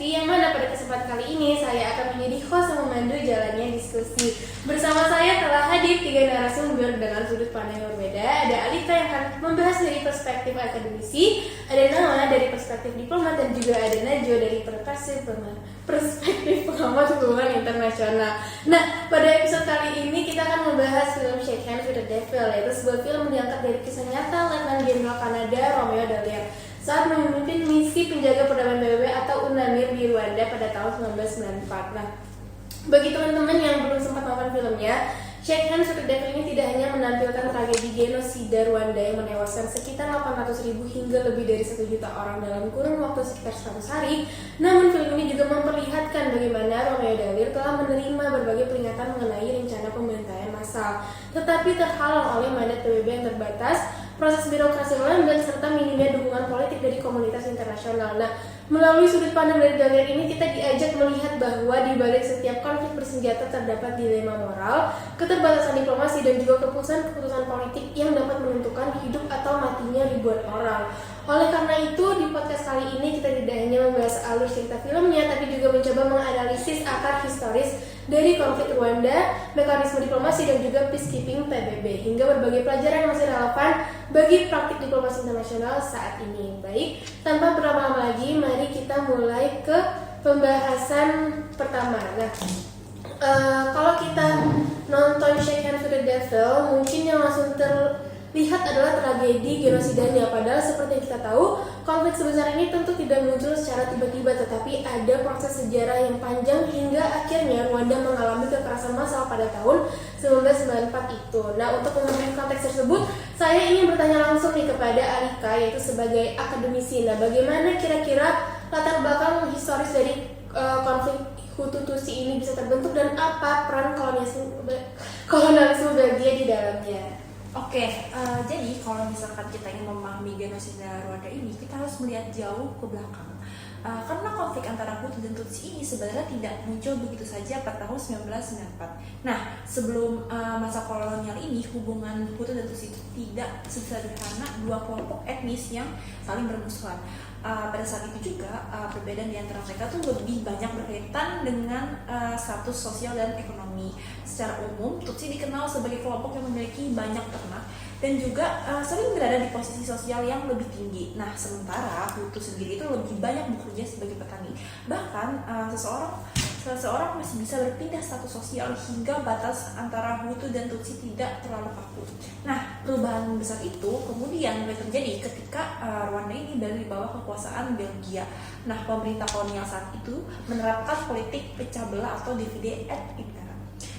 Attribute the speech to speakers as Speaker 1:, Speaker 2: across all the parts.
Speaker 1: Esti, yang mana pada kesempatan kali ini saya akan menjadi host yang memandu jalannya diskusi. Bersama saya telah hadir 3 narasumber dengan sudut pandang yang berbeda. Ada Alika yang akan membahas dari perspektif akademisi, ada Nala dari perspektif diplomat, dan juga ada Najwa dari perspektif pengamat hubungan internasional. Nah, pada episode kali ini kita akan membahas film Shake Hands with the Devil, yaitu sebuah film yang diangkat dari kisah nyata Letnan Jenderal Kanada Romeo Dallaire saat memimpin misi penjaga perdamaian PBB atau UNAMIR di Rwanda pada tahun 1994. Nah, bagi teman-teman yang belum sempat nonton filmnya, Shake Hands with the Devil ini tidak hanya menampilkan tragedi genosida Rwanda yang menewaskan sekitar 800.000 hingga lebih dari 1 juta orang dalam kurun waktu sekitar 100 hari, namun film ini juga memperlihatkan bagaimana Romeo Dallaire telah menerima berbagai peringatan mengenai rencana pembantaian massal, tetapi terhalang oleh mandat PBB yang terbatas, proses birokrasi melambat, serta minimnya dukungan politik dari komunitas internasional. Nah, melalui sudut pandang dari Dallaire ini kita diajak melihat bahwa di balik setiap konflik bersenjata terdapat dilema moral, keterbatasan diplomasi, dan juga keputusan-keputusan politik yang dapat menentukan hidup atau matinya ribuan orang. Oleh karena itu, di podcast kali ini kita tidak hanya membahas alur cerita filmnya, tapi juga mencoba menganalisis akar historis dari konflik Rwanda, mekanisme diplomasi, dan juga peacekeeping PBB, hingga berbagai pelajaran yang masih relevan bagi praktik diplomasi internasional saat ini. Baik, tanpa berlama-lama lagi, mari kita mulai ke pembahasan pertama. Nah, kalau kita nonton Shake Hands with the Devil, mungkin yang langsung terlihat adalah tragedi genosidanya. Padahal seperti yang kita tahu, konflik sebesar ini tentu tidak muncul secara tiba-tiba, tetapi ada proses sejarah yang panjang hingga akhirnya Rwanda mengalami kekerasan massal pada tahun 1994 itu. Nah, untuk memahami konteks tersebut, saya ingin bertanya langsung nih kepada Alika, yaitu sebagai akademisi. Nah, bagaimana kira-kira latar belakang historis dari konflik Hutu-Tutsi ini bisa terbentuk, dan apa peran kolonialisme Belgia di dalamnya?
Speaker 2: Oke, jadi kalau misalkan kita ingin memahami genosida Rwanda ini, kita harus melihat jauh ke belakang. Karena konflik antara Hutu dan Tutsi ini sebenarnya tidak muncul begitu saja pada tahun 1994. Nah, sebelum masa kolonial ini, hubungan Hutu dan Tutsi itu tidak sesederhana dua kelompok etnis yang saling bermusuhan. Pada saat itu juga perbedaan di antara mereka tuh lebih banyak berkaitan dengan status sosial dan ekonomi. Secara umum, Tutsi dikenal sebagai kelompok yang memiliki banyak ternak dan juga sering berada di posisi sosial yang lebih tinggi. Nah, sementara Hutu sendiri itu lebih banyak bekerja sebagai petani. Bahkan seseorang masih bisa berpindah status sosial hingga batas antara Hutu dan Tutsi tidak terlalu kaku. Nah, perubahan besar itu kemudian mulai terjadi ketika Rwanda ini berada di bawah kekuasaan Belgia. Nah, pemerintah kolonial saat itu menerapkan politik pecah belah atau divide et impera.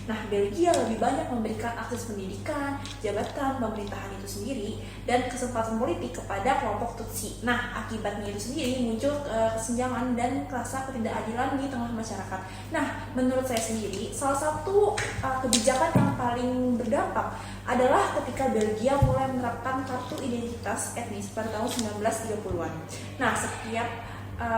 Speaker 2: Nah, Belgia lebih banyak memberikan akses pendidikan, jabatan, pemerintahan itu sendiri, dan kesempatan politik kepada kelompok Tutsi. Nah, akibatnya itu sendiri muncul kesenjangan dan rasa ketidakadilan di tengah masyarakat. Nah, menurut saya sendiri, salah satu kebijakan yang paling berdampak adalah ketika Belgia mulai menerapkan kartu identitas etnis pada tahun 1930-an. Nah, setiap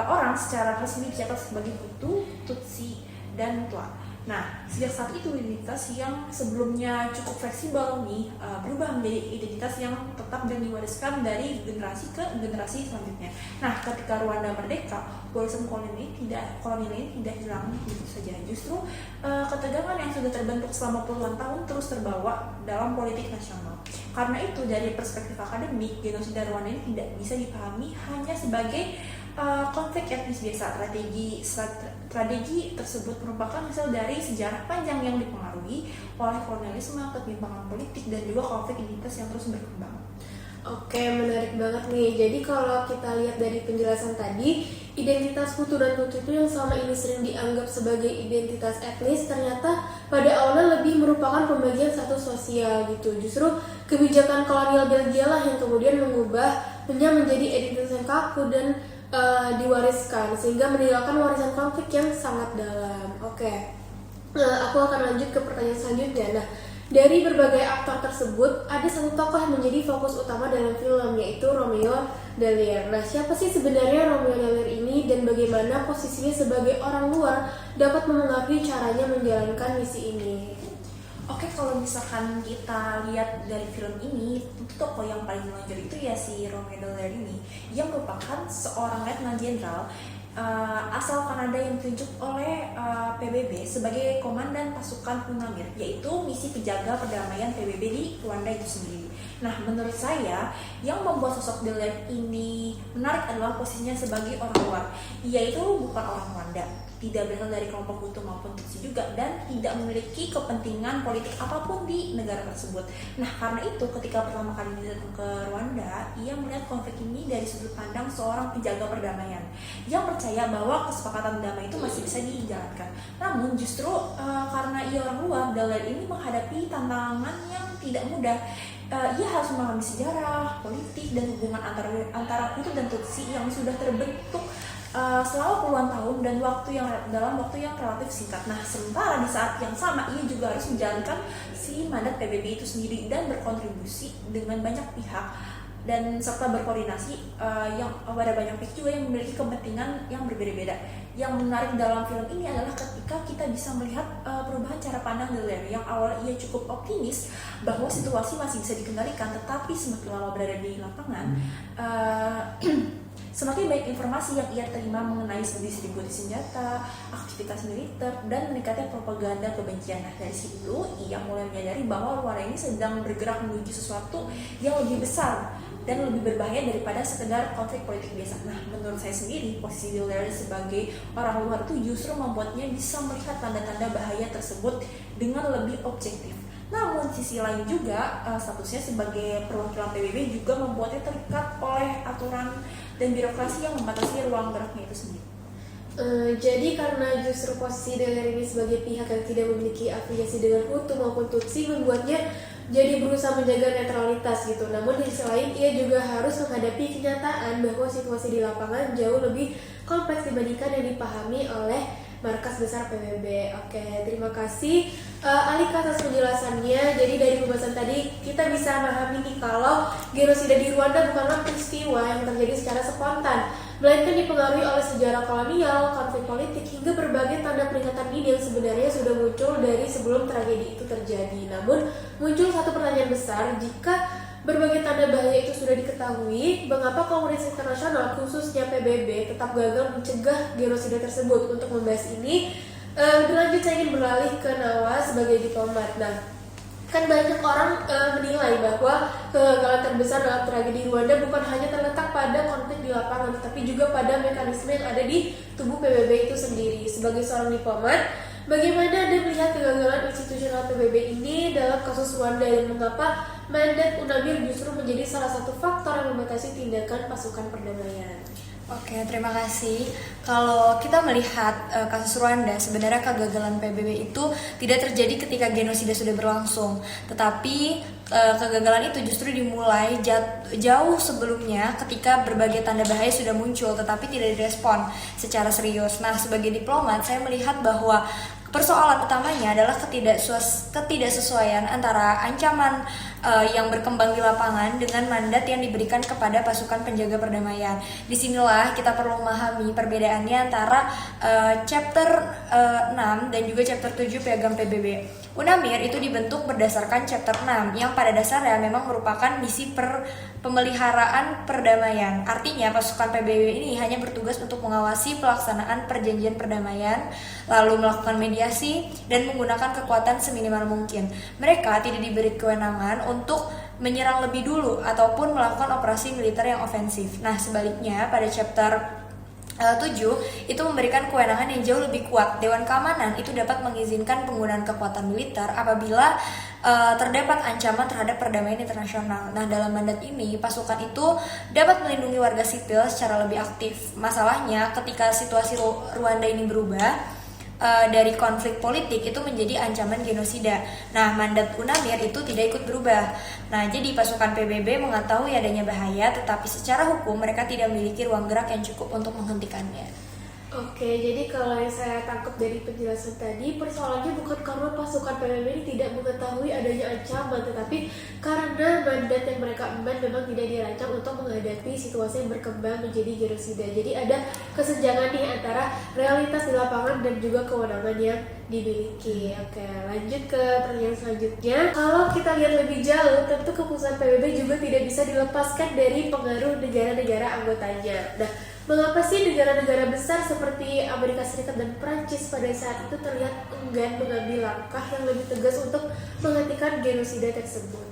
Speaker 2: orang secara resmi dicatat sebagai Hutu, Tutsi, dan Twa. Nah, sejak saat itu identitas yang sebelumnya cukup fleksibel nih berubah menjadi identitas yang tetap dan diwariskan dari generasi ke generasi selanjutnya. Nah, ketika Rwanda merdeka, warisan kolonial ini tidak hilang begitu saja. Justru ketegangan yang sudah terbentuk selama puluhan tahun terus terbawa dalam politik nasional. Karena itu, dari perspektif akademik, genosida Rwanda ini tidak bisa dipahami hanya sebagai konflik etnis biasa. Strategi tersebut merupakan hasil dari sejarah panjang yang dipengaruhi oleh kolonialisme, ketimpangan politik, dan juga konflik identitas yang terus berkembang.
Speaker 1: Oke, menarik banget nih. Jadi kalau kita lihat dari penjelasan tadi, identitas Hutu dan Tutsi itu yang selama ini sering dianggap sebagai identitas etnis, ternyata pada awalnya lebih merupakan pembagian status sosial gitu. Justru kebijakan kolonial Belgia lah yang kemudian mengubahnya menjadi identitas yang kaku dan diwariskan, sehingga meninggalkan warisan konflik yang sangat dalam. Oke, aku akan lanjut ke pertanyaan selanjutnya. Nah, dari berbagai aktor tersebut, ada satu tokoh yang menjadi fokus utama dalam film, yaitu Romeo Dallaire. Nah, siapa sih sebenarnya Romeo Dallaire ini, dan bagaimana posisinya sebagai orang luar dapat memengaruhi caranya menjalankan misi ini?
Speaker 2: Oke, kalau misalkan kita lihat dari film ini, tokoh yang paling menonjol itu ya si Romeo Dallaire ini, yang merupakan seorang letnan jenderal asal Kanada yang ditunjuk oleh PBB sebagai komandan pasukan UNAMIR, yaitu misi penjaga perdamaian PBB di Rwanda itu sendiri. Nah, menurut saya yang membuat sosok Dallaire ini menarik adalah posisinya sebagai orang luar. Ia itu bukan orang Rwanda, tidak berasal dari kelompok Hutu maupun Tutsi juga, dan tidak memiliki kepentingan politik apapun di negara tersebut. Nah, karena itu ketika pertama kali dia datang ke Rwanda, ia melihat konflik ini dari sudut pandang seorang penjaga perdamaian yang percaya bahwa kesepakatan damai itu masih bisa dijalankan. Namun justru karena ia orang luar, Dallaire ini menghadapi tantangan yang tidak mudah. Ia harus memahami sejarah, politik, dan hubungan antara Hutu dan Tutsi yang sudah terbentuk selama puluhan tahun dan dalam waktu yang relatif singkat. Nah, sementara di saat yang sama ia juga harus menjalankan si mandat PBB itu sendiri dan berkontribusi dengan banyak pihak dan serta berkoordinasi yang pada banyak pihak juga yang memiliki kepentingan yang berbeda-beda. Yang menarik dalam film ini adalah ketika kita bisa melihat perubahan cara pandang Dallaire yang awalnya ia cukup optimis bahwa situasi masih bisa dikendalikan, tetapi semakin lama berada di lapangan semakin banyak informasi yang ia terima mengenai distribusi senjata, aktivitas militer, dan meningkatnya propaganda kebencian. Nah, dari situ ia mulai menyadari bahwa Rwanda ini sedang bergerak menuju sesuatu yang lebih besar dan lebih berbahaya daripada sekedar konflik politik biasa. Nah, menurut saya sendiri, posisi Dallaire sebagai orang luar itu justru membuatnya bisa melihat tanda-tanda bahaya tersebut dengan lebih objektif. Namun sisi lain juga, statusnya sebagai perwakilan PBB juga membuatnya terikat oleh aturan dan birokrasi yang membatasi ruang geraknya itu sendiri.
Speaker 1: Jadi karena justru posisi Dallaire ini sebagai pihak yang tidak memiliki afiliasi dengan Hutu maupun Tutsi membuatnya jadi berusaha menjaga netralitas gitu. Namun di sisi lain ia juga harus menghadapi kenyataan bahwa situasi di lapangan jauh lebih kompleks dibandingkan yang dipahami oleh markas besar PBB. Oke, terima kasih Alika atas penjelasannya. Jadi dari pembahasan tadi kita bisa memahami nih kalau genosida di Rwanda bukanlah peristiwa yang terjadi secara spontan, melainkan dipengaruhi oleh sejarah kolonial, konflik politik, hingga berbagai tanda peringatan dini yang sebenarnya sudah muncul dari sebelum tragedi itu terjadi. Namun muncul satu pertanyaan besar, jika berbagai tanda bahaya itu sudah diketahui, mengapa komunitas internasional khususnya PBB tetap gagal mencegah genosida tersebut? Untuk membahas ini, lebih lanjut saya ingin beralih ke Nawa sebagai diplomat. Nah, kan banyak orang menilai bahwa kegagalan terbesar dalam tragedi Rwanda bukan hanya terletak pada konflik di lapangan, tapi juga pada mekanisme yang ada di tubuh PBB itu sendiri. Sebagai seorang diplomat, bagaimana Anda melihat kegagalan institusional PBB ini dalam kasus Rwanda, dan mengapa mandat UNAMIR justru menjadi salah satu faktor yang membatasi tindakan pasukan perdamaian?
Speaker 3: Oke, terima kasih. Kalau kita melihat kasus Rwanda, sebenarnya kegagalan PBB itu tidak terjadi ketika genosida sudah berlangsung, tetapi kegagalan itu justru dimulai jauh sebelumnya ketika berbagai tanda bahaya sudah muncul tetapi tidak direspon secara serius. Nah, sebagai diplomat saya melihat bahwa persoalan utamanya adalah ketidaksesuaian antara ancaman yang berkembang di lapangan dengan mandat yang diberikan kepada pasukan penjaga perdamaian. Disinilah kita perlu memahami perbedaannya antara chapter 6 dan juga chapter 7 Piagam PBB. UNAMIR itu dibentuk berdasarkan chapter 6 yang pada dasarnya memang merupakan misi pemeliharaan perdamaian. Artinya pasukan PBB ini hanya bertugas untuk mengawasi pelaksanaan perjanjian perdamaian, lalu melakukan mediasi dan menggunakan kekuatan seminimal mungkin. Mereka tidak diberi kewenangan untuk menyerang lebih dulu ataupun melakukan operasi militer yang ofensif. Nah, sebaliknya pada chapter 7 itu memberikan kewenangan yang jauh lebih kuat. Dewan Keamanan itu dapat mengizinkan penggunaan kekuatan militer apabila terdapat ancaman terhadap perdamaian internasional. Nah, dalam mandat ini pasukan itu dapat melindungi warga sipil secara lebih aktif. Masalahnya ketika situasi Rwanda ini berubah dari konflik politik itu menjadi ancaman genosida. Nah, mandat UNAMIR itu tidak ikut berubah. Nah, jadi pasukan PBB mengetahui adanya bahaya, tetapi secara hukum mereka tidak memiliki ruang gerak yang cukup untuk menghentikannya.
Speaker 1: Oke, jadi kalau yang saya tangkap dari penjelasan tadi, persoalannya bukan karena pasukan PBB ini tidak mengetahui adanya ancaman, tetapi karena mandat yang mereka emban memang tidak dirancang untuk menghadapi situasi yang berkembang menjadi genosida. Jadi ada kesenjangan nih antara realitas di lapangan dan juga kewenangan yang dimiliki. Oke, lanjut ke pertanyaan selanjutnya. Kalau kita lihat lebih jauh, tentu keputusan PBB juga tidak bisa dilepaskan dari pengaruh negara-negara anggotanya. Nah, Mengapa sih negara-negara besar seperti Amerika Serikat dan Prancis pada saat itu terlihat enggan mengambil langkah yang lebih tegas untuk menghentikan genosida tersebut?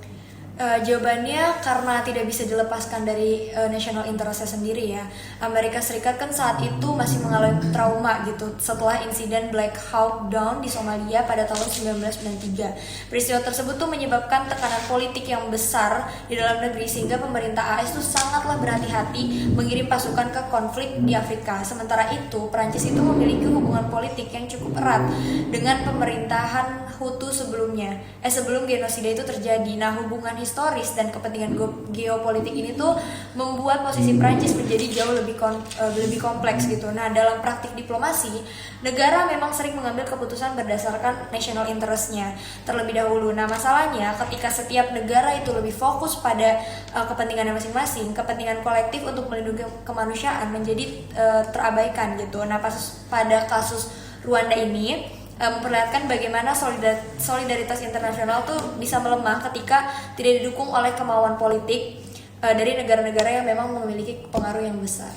Speaker 3: Jawabannya karena tidak bisa dilepaskan dari national interest sendiri ya. Amerika Serikat kan saat itu masih mengalami trauma gitu setelah insiden Black Hawk Down di Somalia pada tahun 1993. Peristiwa tersebut tuh menyebabkan tekanan politik yang besar di dalam negeri sehingga pemerintah AS tuh sangatlah berhati-hati mengirim pasukan ke konflik di Afrika. Sementara itu, Prancis itu memiliki hubungan politik yang cukup erat dengan pemerintahan Hutu sebelum genosida itu terjadi. Nah, hubungan historis dan kepentingan geopolitik ini tuh membuat posisi Prancis menjadi jauh lebih kompleks gitu. Nah, dalam praktik diplomasi, negara memang sering mengambil keputusan berdasarkan national interest-nya terlebih dahulu. Nah, masalahnya ketika setiap negara itu lebih fokus pada kepentingannya masing-masing, kepentingan kolektif untuk melindungi kemanusiaan menjadi terabaikan gitu. Nah, pada kasus Rwanda ini memperlihatkan bagaimana solidaritas internasional tuh bisa melemah ketika tidak didukung oleh kemauan politik dari negara-negara yang memang memiliki pengaruh yang besar.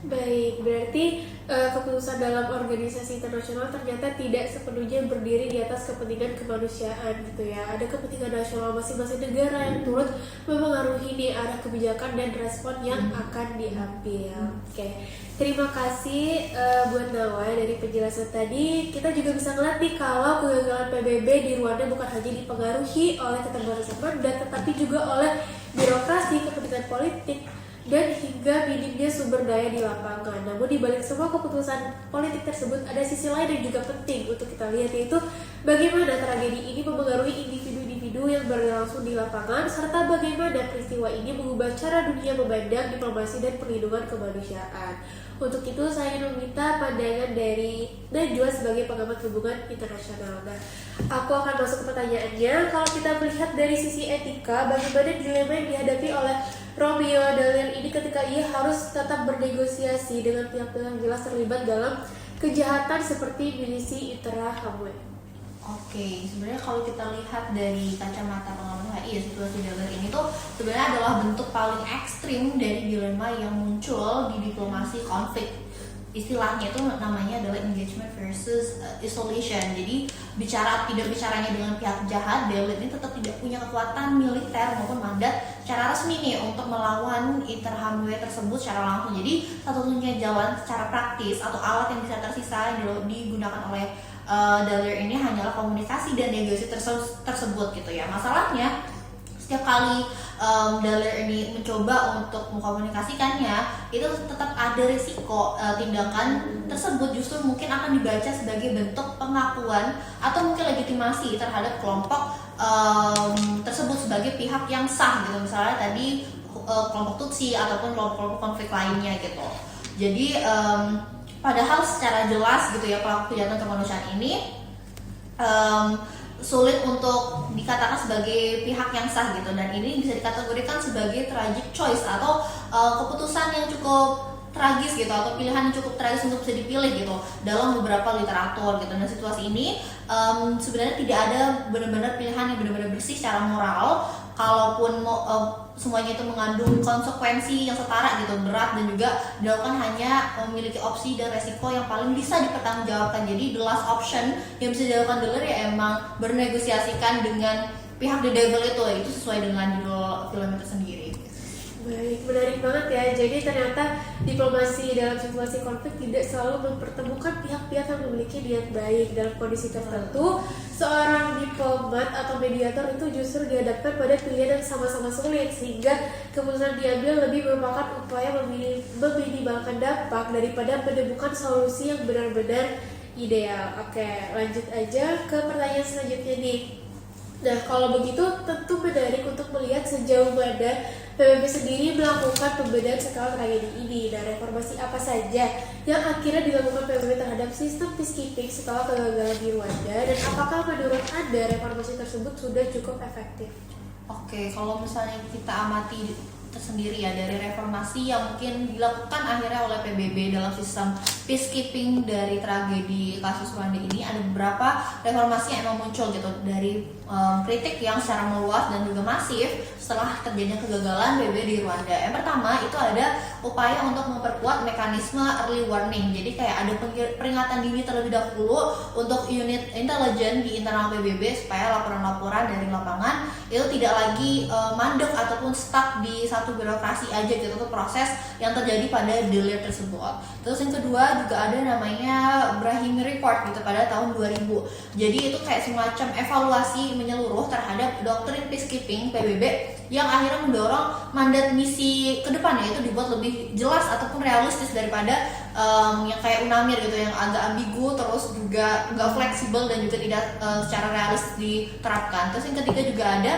Speaker 1: Baik, berarti keputusan dalam organisasi internasional ternyata tidak sepenuhnya berdiri di atas kepentingan kemanusiaan gitu ya. Ada kepentingan nasional masing-masing negara yang turut mempengaruhi nih arah kebijakan dan respon yang akan diambil. Oke, terima kasih buat Nawa dari penjelasan tadi. Kita juga bisa ngelatih kalau kegagalan PBB di Rwanda bukan hanya dipengaruhi oleh keterbatasan mandat, tetapi juga oleh birokrasi, kepentingan politik, dan hingga minimnya sumber daya di lapangan. Namun di balik semua keputusan politik tersebut ada sisi lain yang juga penting untuk kita lihat, yaitu bagaimana tragedi ini mempengaruhi individu-individu yang berlangsung di lapangan, serta bagaimana peristiwa ini mengubah cara dunia memandang diplomasi dan perlindungan kemanusiaan. Untuk itu saya ingin meminta pandangan dari Najwa sebagai pengamat hubungan internasional. Nah, aku akan masuk ke pertanyaannya. Kalau kita melihat dari sisi etika, bagaimana dilema yang dihadapi oleh Romeo Dallaire ini ketika ia harus tetap bernegosiasi dengan pihak-pihak yang jelas terlibat dalam kejahatan seperti milisi Interahamwe?
Speaker 4: Oke, sebenarnya kalau kita lihat dari kacamata pengamat HI ya, situasi Dallaire ini tuh sebenarnya adalah bentuk paling ekstrim dari dilema yang muncul di diplomasi konflik. Istilahnya itu namanya adalah engagement versus isolation. Jadi tidak bicaranya dengan pihak jahat, Dallaire ini tetap tidak punya kekuatan militer maupun mandat secara resmi nih untuk melawan Interahamwe tersebut secara langsung. Jadi satu-satunya jalan secara praktis atau alat yang bisa tersisa yang digunakan oleh Dallaire ini hanyalah komunikasi dan negosiasi tersebut gitu ya. Masalahnya setiap kali Dallaire ini mencoba untuk mengkomunikasikannya, itu tetap ada risiko tindakan tersebut justru mungkin akan dibaca sebagai bentuk pengakuan atau mungkin legitimasi terhadap kelompok tersebut sebagai pihak yang sah gitu. Misalnya tadi kelompok Tutsi ataupun kelompok konflik lainnya gitu. Jadi padahal secara jelas gitu ya, pelaku kejahatan kemanusiaan ini sulit untuk dikatakan sebagai pihak yang sah gitu, dan ini bisa dikategorikan sebagai tragic choice atau keputusan yang cukup tragis gitu, atau pilihan yang cukup tragis untuk bisa dipilih gitu dalam beberapa literatur gitu. Dan situasi ini sebenarnya tidak ada benar-benar pilihan yang benar-benar bersih secara moral, kalaupun semuanya itu mengandung konsekuensi yang setara gitu, berat, dan juga dilakukan hanya memiliki opsi dan resiko yang paling bisa dipertanggungjawabkan. Jadi the last option yang bisa dilakukan Dallaire ya emang bernegosiasikan dengan pihak the devil itu sesuai dengan judul film itu sendiri.
Speaker 1: Baik, menarik banget ya. Jadi ternyata diplomasi dalam situasi konflik tidak selalu mempertemukan pihak-pihak yang memiliki niat baik. Dalam kondisi tertentu, seorang diplomat atau mediator itu justru dihadapkan pada pilihan yang sama-sama sulit, sehingga keputusan diambil lebih merupakan upaya meminimalkan dampak daripada menemukan solusi yang benar-benar ideal. Oke, lanjut aja ke pertanyaan selanjutnya nih. Nah, kalau begitu tentu menarik untuk melihat sejauh mana PBB sendiri melakukan pembedahan skala tragedi ini. Nah, reformasi apa saja yang akhirnya dilakukan PBB terhadap sistem peacekeeping setelah kegagalan di Rwanda, dan apakah menurut Anda reformasi tersebut sudah cukup efektif?
Speaker 4: Oke, kalau misalnya kita amati tersendiri ya, dari reformasi yang mungkin dilakukan akhirnya oleh PBB dalam sistem peacekeeping dari tragedi kasus Rwanda ini. Ada beberapa reformasi yang emang muncul gitu dari kritik yang secara meluas dan juga masif setelah terjadinya kegagalan PBB di Rwanda. Yang pertama itu ada upaya untuk memperkuat mekanisme early warning. Jadi kayak ada peringatan dini terlebih dahulu untuk unit intelijen di internal PBB supaya laporan-laporan dari lapangan itu tidak lagi mandek ataupun stuck di satu birokrasi aja gitu, tuh proses yang terjadi pada delir tersebut. Terus yang kedua juga ada namanya Brahimi Report gitu pada tahun 2000. Jadi itu kayak semacam evaluasi menyeluruh terhadap doktrin peacekeeping PBB yang akhirnya mendorong mandat misi ke depan, yaitu dibuat lebih jelas ataupun realistis daripada yang kayak UNAMIR gitu yang agak ambigu, terus juga nggak fleksibel dan juga tidak secara realistis diterapkan. Terus yang ketiga juga ada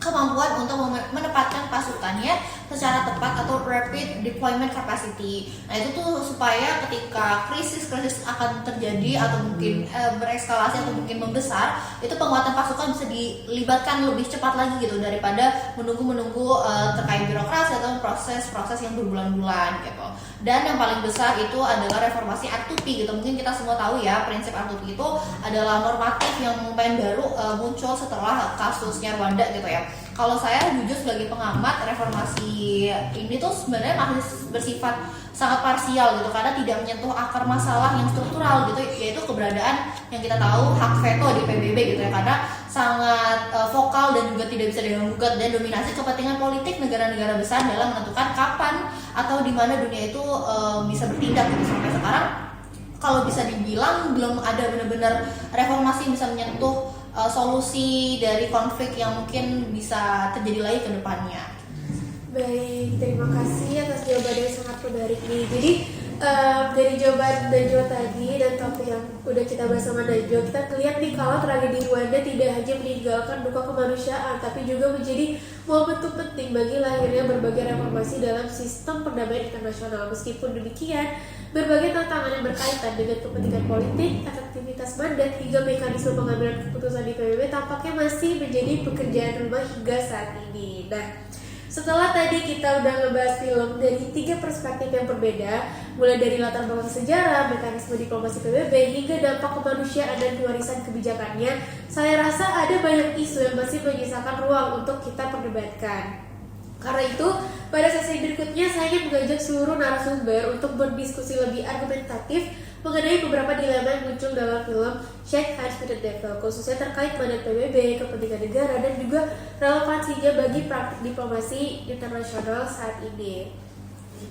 Speaker 4: kemampuan untuk menempatkan pasukannya secara tepat atau rapid deployment capacity. Nah itu tuh supaya ketika krisis akan terjadi atau mungkin bereskalasi atau mungkin membesar, itu penguatan pasukan bisa dilibatkan lebih cepat lagi gitu daripada menunggu terkait birokrasi atau proses-proses yang berbulan-bulan gitu. Dan yang paling besar itu adalah reformasi R2P gitu. Mungkin kita semua tahu ya, prinsip R2P itu adalah normatif yang lumayan baru muncul setelah kasusnya Rwanda gitu ya. Kalau saya jujur sebagai pengamat, reformasi ini tuh sebenarnya masih bersifat sangat parsial gitu, karena tidak menyentuh akar masalah yang struktural gitu, yaitu keberadaan yang kita tahu hak veto di PBB gitu ya, karena sangat vokal dan juga tidak bisa diganggu-gugat dan dominasi kepentingan politik negara-negara besar dalam menentukan kapan atau di mana dunia itu bisa bertindak gitu. Sampai sekarang kalau bisa dibilang belum ada benar-benar reformasi yang bisa menyentuh solusi dari konflik yang mungkin bisa terjadi lagi ke depannya.
Speaker 1: Baik, terima kasih atas jawaban yang sangat menarik nih. Jadi dari jawaban Najwa tadi dan topik yang udah kita bahas sama Najwa, kita lihat nih kalau tragedi Rwanda tidak hanya meninggalkan duka kemanusiaan, tapi juga menjadi momentum penting bagi lahirnya berbagai reformasi dalam sistem perdamaian internasional. Meskipun demikian, berbagai tantangan yang berkaitan dengan kepentingan politik, efektivitas mandat, hingga mekanisme pengambilan keputusan di PBB tampaknya masih menjadi pekerjaan rumah hingga saat ini. Nah, setelah tadi kita udah ngebahas film dari 3 perspektif yang berbeda, mulai dari latar belakang sejarah, mekanisme diplomasi PBB, hingga dampak kemanusiaan dan kewarisan kebijakannya, saya rasa ada banyak isu yang masih menyisakan ruang untuk kita perdebatkan. Karena itu, pada sesi berikutnya saya ingin mengajak seluruh narasumber untuk berdiskusi lebih argumentatif mengenai beberapa dilema yang muncul dalam film Shake Hands with the Devil, khususnya terkait mandat PBB, kepentingan negara, dan juga relevansinya bagi praktik diplomasi internasional saat ini.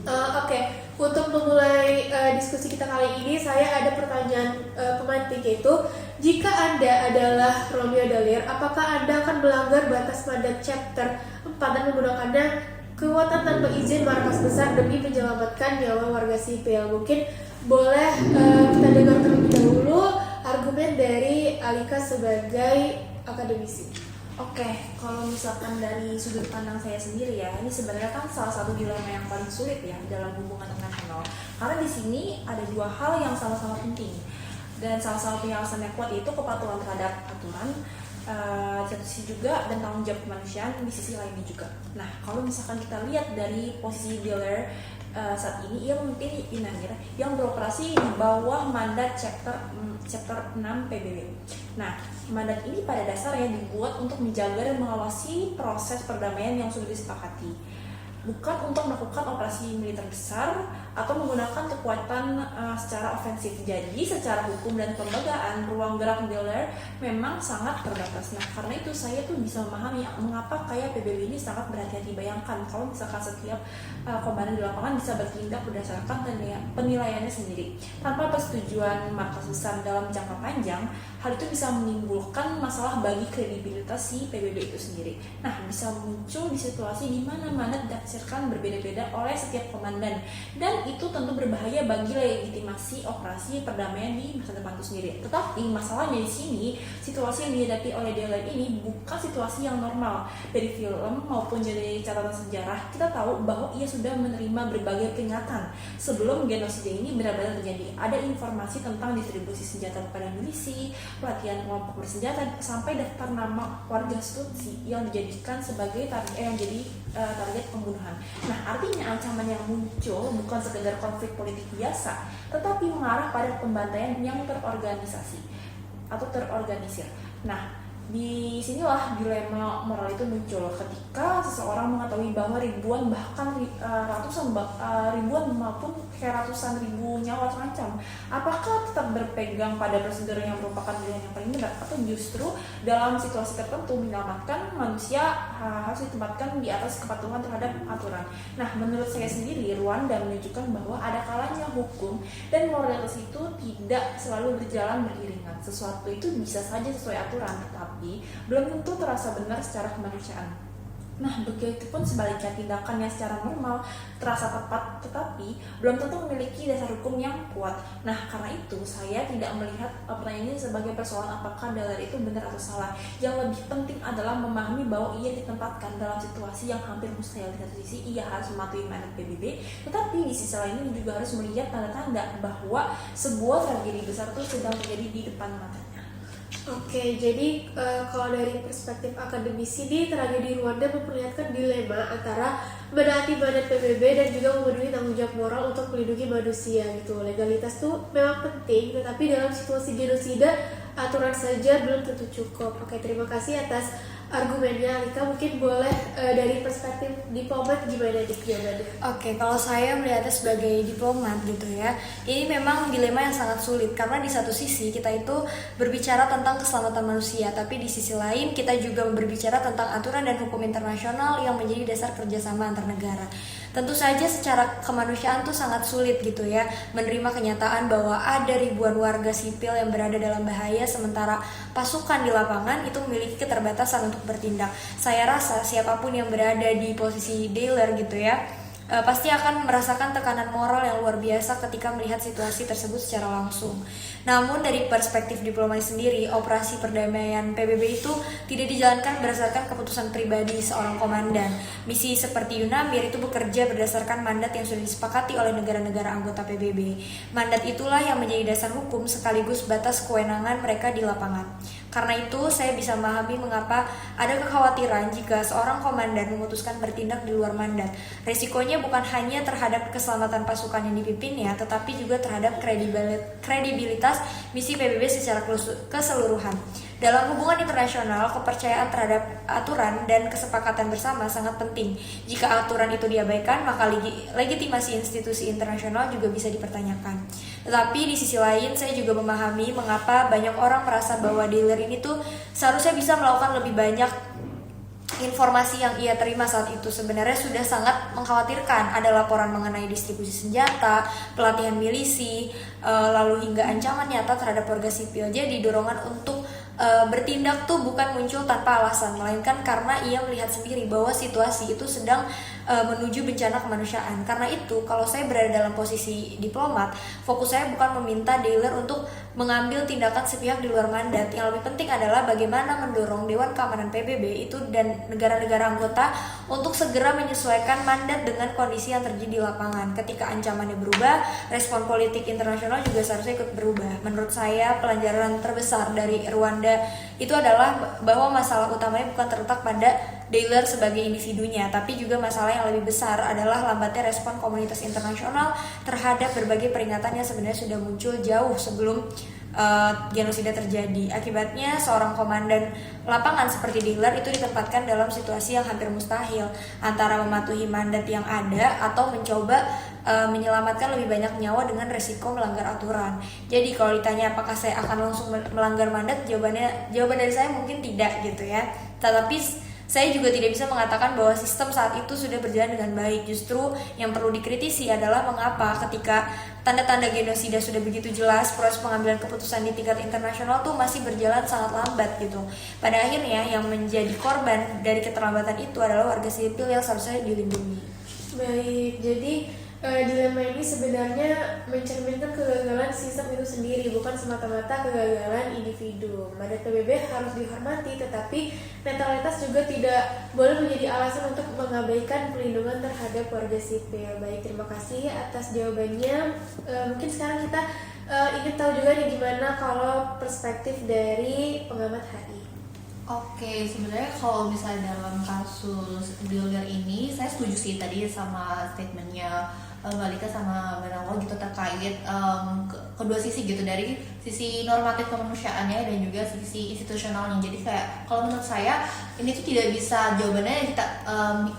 Speaker 1: Oke, untuk memulai diskusi kita kali ini, saya ada pertanyaan pemantik, yaitu jika Anda adalah Romeo Dallaire, apakah Anda akan melanggar batas mandat chapter 4 dan menggunakannya kekuatan tanpa izin markas besar demi menyelamatkan nyawa warga sipil? Mungkin boleh kita dengar terlebih dahulu argumen dari Alika sebagai akademisi.
Speaker 2: Oke, kalau misalkan dari sudut pandang saya sendiri ya, ini sebenarnya kan salah satu dilema yang paling sulit ya dalam hubungan internasional. Karena di sini ada 2 hal yang sama-sama penting, dan salah satu yang alasannya kuat yaitu kepatuhan terhadap aturan, satu sisi juga, dan tanggung jawab kemanusiaan di sisi lainnya juga. Nah, kalau misalkan kita lihat dari posisi Dallaire saat ini, ia memimpin UNAMIR yang beroperasi di bawah mandat chapter 6 PBB. Nah, mandat ini pada dasarnya dibuat untuk menjaga dan mengawasi proses perdamaian yang sudah disepakati, bukan untuk melakukan operasi militer besar atau menggunakan kekuatan secara ofensif. Jadi secara hukum dan kelembagaan, ruang gerak Dallaire memang sangat terbatas. Nah, karena itu saya tuh bisa memahami mengapa kayak PBB ini sangat berhati-hati. Bayangkan kalau misalkan setiap komandan di lapangan bisa bertindak berdasarkan penilaiannya sendiri tanpa persetujuan markas besar dalam jangka panjang. Hal itu bisa menimbulkan masalah bagi kredibilitas si PBB itu sendiri. Nah, bisa muncul di situasi di mana mandat ditafsirkan berbeda-beda oleh setiap komandan, dan itu tentu berbahaya bagi legitimasi operasi perdamaian di masa depan itu sendiri. Tetapi masalahnya di sini, situasi yang dihadapi oleh Dallaire ini bukan situasi yang normal. Dari film maupun dari catatan sejarah, kita tahu bahwa ia sudah menerima berbagai peringatan sebelum genosida ini benar-benar terjadi. Ada informasi tentang distribusi senjata kepada milisi, pelatihan kelompok bersenjata, sampai daftar nama warga Tutsi yang dijadikan sebagai yang jadi target pembunuhan. Nah, artinya ancaman yang muncul bukan sekedar konflik politik biasa, tetapi mengarah pada pembantaian yang terorganisasi atau terorganisir. Nah, di sinilah dilema moral itu muncul ketika seseorang mengetahui bahwa ribuan bahkan ribuan maupun ratusan ribu nyawa terancam. Apakah tetap berpegang pada prosedur yang merupakan pilihan yang paling benar, atau justru dalam situasi tertentu menyelamatkan manusia harus ditempatkan di atas kepatuhan terhadap aturan? Nah, menurut saya sendiri, Rwanda menunjukkan bahwa ada kalanya hukum dan moralitas itu tidak selalu berjalan beriringan. Sesuatu itu bisa saja sesuai aturan, tetapi belum tentu terasa benar secara kemanusiaan. Nah, begitupun sebaliknya, tindakan yang secara normal terasa tepat tetapi belum tentu memiliki dasar hukum yang kuat. Nah, karena itu saya tidak melihat pertanyaan ini sebagai persoalan apakah Dahler itu benar atau salah. Yang lebih penting adalah memahami bahwa ia ditempatkan dalam situasi yang hampir mustahil. Di satu sisi ia harus mematuhi mandat PBB, tetapi di sisi lain juga harus melihat tanda-tanda bahwa sebuah tragedi besar itu sedang terjadi di depan matanya.
Speaker 1: Oke, jadi kalau dari perspektif akademisi di tragedi Rwanda memperlihatkan dilema antara menaati mandat PBB dan juga memenuhi tanggung jawab moral untuk melindungi manusia gitu. Legalitas tuh memang penting, tetapi dalam situasi genosida aturan saja belum tentu cukup. Oke, terima kasih atas argumennya Alika. Mungkin boleh dari perspektif diplomat gimana nih jawabannya?
Speaker 3: Oke, kalau saya melihatnya sebagai diplomat gitu ya, ini memang dilema yang sangat sulit karena di satu sisi kita itu berbicara tentang keselamatan manusia, tapi di sisi lain kita juga berbicara tentang aturan dan hukum internasional yang menjadi dasar kerjasama antar negara. Tentu saja secara kemanusiaan tuh sangat sulit gitu ya menerima kenyataan bahwa ada ribuan warga sipil yang berada dalam bahaya sementara pasukan di lapangan itu memiliki keterbatasan untuk bertindak. Saya rasa siapapun yang berada di posisi Dahler gitu ya pasti akan merasakan tekanan moral yang luar biasa ketika melihat situasi tersebut secara langsung. Namun dari perspektif diplomasi sendiri, operasi perdamaian PBB itu tidak dijalankan berdasarkan keputusan pribadi seorang komandan. Misi seperti UNAMIR itu bekerja berdasarkan mandat yang sudah disepakati oleh negara-negara anggota PBB. Mandat itulah yang menjadi dasar hukum sekaligus batas kewenangan mereka di lapangan. Karena itu, saya bisa memahami mengapa ada kekhawatiran jika seorang komandan memutuskan bertindak di luar mandat. Resikonya bukan hanya terhadap keselamatan pasukan yang dipimpinnya, tetapi juga terhadap kredibilitas misi PBB secara keseluruhan. Dalam hubungan internasional, kepercayaan terhadap aturan dan kesepakatan bersama sangat penting. Jika aturan itu diabaikan, maka legitimasi institusi internasional juga bisa dipertanyakan. Tetapi di sisi lain, saya juga memahami mengapa banyak orang merasa bahwa Dahler ini tuh seharusnya bisa melakukan lebih banyak. Informasi yang ia terima saat itu sebenarnya sudah sangat mengkhawatirkan. Ada laporan mengenai distribusi senjata, pelatihan milisi, lalu hingga ancaman nyata terhadap warga sipil. Jadi dorongan untuk bertindak tuh bukan muncul tanpa alasan, melainkan karena ia melihat sendiri bahwa situasi itu sedang menuju bencana kemanusiaan. Karena itu, kalau saya berada dalam posisi diplomat, fokus saya bukan meminta Dahler untuk mengambil tindakan sepihak di luar mandat. Yang lebih penting adalah bagaimana mendorong Dewan Keamanan PBB itu dan negara-negara anggota untuk segera menyesuaikan mandat dengan kondisi yang terjadi di lapangan. Ketika ancamannya berubah, respon politik internasional juga seharusnya ikut berubah. Menurut saya, pelajaran terbesar dari Rwanda itu adalah bahwa masalah utamanya bukan terletak pada Dahler sebagai individunya, tapi juga masalah yang lebih besar adalah lambatnya respon komunitas internasional terhadap berbagai peringatan yang sebenarnya sudah muncul jauh sebelum genosida terjadi. Akibatnya seorang komandan lapangan seperti Dahler itu ditempatkan dalam situasi yang hampir mustahil antara mematuhi mandat yang ada atau mencoba menyelamatkan lebih banyak nyawa dengan resiko melanggar aturan. Jadi kalau ditanya apakah saya akan langsung melanggar mandat, jawaban dari saya mungkin tidak gitu ya. Tetapi saya juga tidak bisa mengatakan bahwa sistem saat itu sudah berjalan dengan baik. Justru yang perlu dikritisi adalah mengapa ketika tanda-tanda genosida sudah begitu jelas, proses pengambilan keputusan di tingkat internasional tuh masih berjalan sangat lambat gitu. Pada akhirnya yang menjadi korban dari keterlambatan itu adalah warga sipil yang seharusnya dilindungi.
Speaker 1: Baik, jadi dilema ini sebenarnya mencerminkan kegagalan sistem itu sendiri, bukan semata-mata kegagalan individu. Mandat PBB harus dihormati, tetapi netralitas juga tidak boleh menjadi alasan untuk mengabaikan perlindungan terhadap warga sipil. Baik, terima kasih atas jawabannya. Mungkin sekarang kita ingin tahu juga nih gimana kalau perspektif dari pengamat HI.
Speaker 4: Oke, sebenarnya kalau misalnya dalam kasus Dilgar ini, saya setuju sih tadi sama statementnya Mbak Lika sama Mbak Nawal gitu terkait kedua sisi gitu, dari sisi normatif kemanusiaannya dan juga sisi institusionalnya. Jadi kayak kalau menurut saya ini tuh tidak bisa jawabannya kita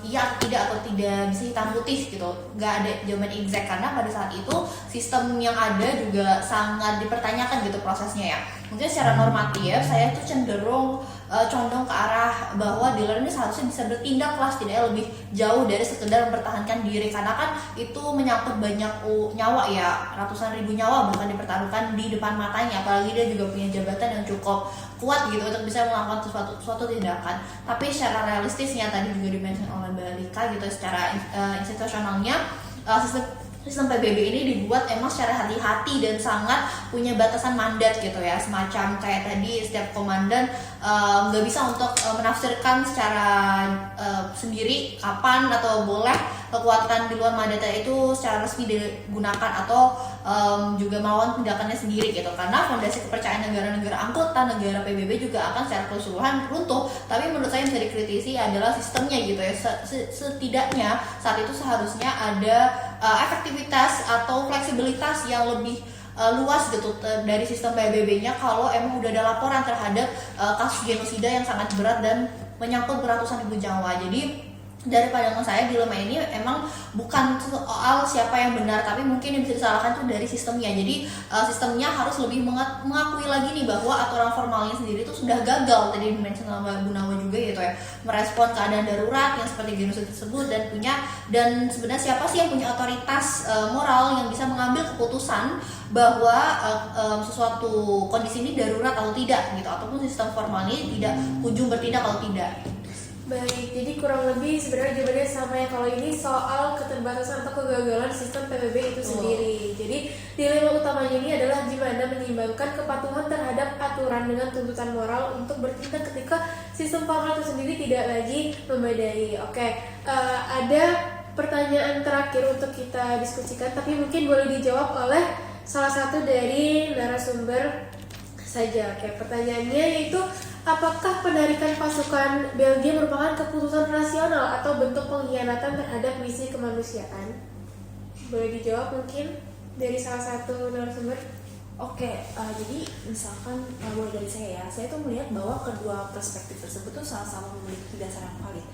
Speaker 4: iya atau tidak, atau tidak bisa hitam putih gitu, nggak ada jawaban exact, karena pada saat itu sistem yang ada juga sangat dipertanyakan gitu prosesnya ya. Mungkin secara normatif saya tuh cenderung condong ke arah bahwa dealer ini seharusnya bisa bertindak lah setidaknya lebih jauh dari sekedar mempertahankan diri, karena kan itu menyangkut banyak nyawa ya, ratusan ribu nyawa bahkan dipertaruhkan di depan matanya, apalagi dia juga punya jabatan yang cukup kuat gitu untuk bisa melakukan suatu tindakan. Tapi secara realistisnya tadi juga dimention oleh Mbak Lika gitu, secara institusionalnya sistem PBB ini dibuat emang secara hati-hati dan sangat punya batasan mandat gitu ya, semacam kayak tadi setiap komandan nggak bisa untuk menafsirkan secara sendiri kapan atau boleh kekuatan di luar mandatnya itu secara resmi digunakan atau juga melawan tindakannya sendiri gitu, karena fondasi kepercayaan negara-negara anggota negara PBB juga akan secara keseluruhan runtuh. Tapi menurut saya yang bisa dikritisi adalah sistemnya gitu ya. Setidaknya saat itu seharusnya ada efektivitas atau fleksibilitas yang lebih luas gitu dari sistem PBB-nya kalau emang udah ada laporan terhadap kasus genosida yang sangat berat dan menyangkut beratusan ribu nyawa. Jadi dari pandangan saya dilema ini emang bukan soal siapa yang benar, tapi mungkin yang bisa disalahkan tuh dari sistemnya. Jadi sistemnya harus lebih mengakui lagi nih bahwa aturan formalnya sendiri itu sudah gagal, tadi dimention sama Bu Nawa juga gitu ya, merespon keadaan darurat yang seperti genosida tersebut, dan sebenarnya siapa sih yang punya otoritas moral yang bisa mengambil keputusan bahwa sesuatu kondisi ini darurat atau tidak gitu, ataupun sistem formal ini tidak kunjung bertindak kalau tidak.
Speaker 1: Baik, jadi kurang lebih sebenarnya jawabannya sama ya, kalau ini soal keterbatasan atau kegagalan sistem PBB itu sendiri. Jadi dilema utamanya ini adalah gimana menyeimbangkan kepatuhan terhadap aturan dengan tuntutan moral untuk bertindak ketika sistem formal itu sendiri tidak lagi memadai. Oke, ada pertanyaan terakhir untuk kita diskusikan, tapi mungkin boleh dijawab oleh salah satu dari narasumber saja. Oke, pertanyaannya yaitu, apakah penarikan pasukan Belgia merupakan keputusan rasional atau bentuk pengkhianatan terhadap misi kemanusiaan? Boleh dijawab mungkin dari salah satu narasumber?
Speaker 2: Oke, jadi misalkan mulai dari saya tuh melihat bahwa kedua perspektif tersebut tuh sama-sama memiliki dasar yang valid.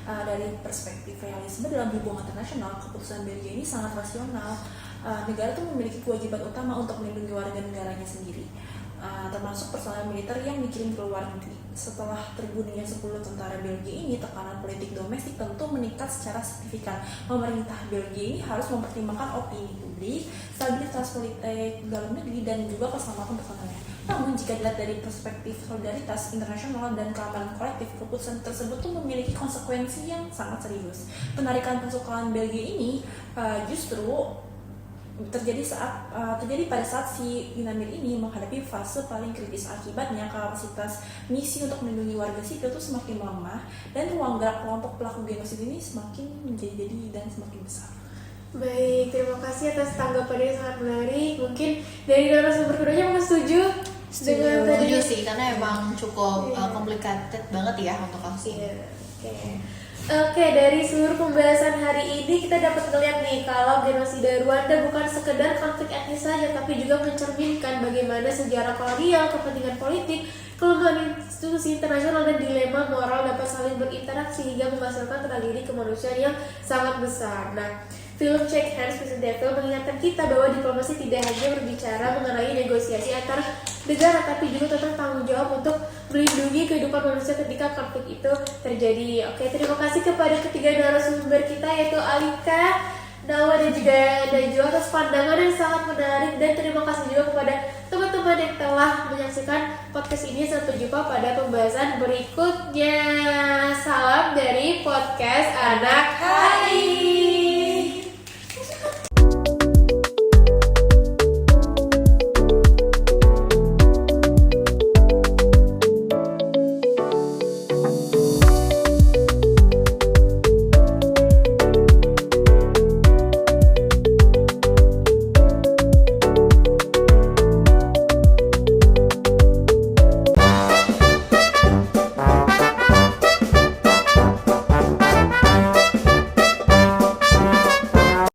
Speaker 2: Dari perspektif realisme dalam hubungan internasional, keputusan Belgia ini sangat rasional. Negara tuh memiliki kewajiban utama untuk melindungi warga negaranya sendiri, termasuk personel militer yang dikirim ke luar negeri. Setelah terbunuhnya 10 tentara Belgia ini, tekanan politik domestik tentu meningkat secara signifikan. Pemerintah Belgia ini harus mempertimbangkan opini publik, stabilitas politik dalam negeri, dan juga keselamatan personelnya. Namun jika dilihat dari perspektif solidaritas internasional dan keamanan kolektif, keputusan tersebut tuh memiliki konsekuensi yang sangat serius. Penarikan pasukan Belgia ini justru terjadi pada saat si UNAMIR ini menghadapi fase paling kritis. Akibatnya kapasitas misi untuk melindungi warga sipil itu semakin melemah dan ruang gerak kelompok pelaku genosida ini semakin menjadi dan semakin besar.
Speaker 1: Baik, terima kasih atas tanggapannya yang sangat menarik. Mungkin dari narasumber keduanya mau setuju dengan tadi?
Speaker 4: Setuju sih, karena emang cukup complicated banget ya untuk kasus ini.
Speaker 1: Oke, dari seluruh pembahasan hari ini kita dapat melihat nih kalau genosida Rwanda bukan sekedar konflik etnis saja, tapi juga mencerminkan bagaimana sejarah kolonial, kepentingan politik, kelemahan institusi internasional, dan dilema moral dapat saling berinteraksi hingga menghasilkan tragedi kemanusiaan yang sangat besar. Nah, film Shake Hands with the Devil mengingatkan kita bahwa diplomasi tidak hanya berbicara mengenai negosiasi antar negara, tapi juga tentang tanggung jawab untuk melindungi kehidupan manusia ketika konflik itu terjadi. Oke, terima kasih kepada ketiga narasumber kita, yaitu Alika, Nawa, dan juga Najwa atas pandangan yang sangat menarik, dan terima kasih juga kepada teman-teman yang telah menyaksikan podcast ini. Sampai jumpa pada pembahasan berikutnya. Salam dari podcast Anak HI.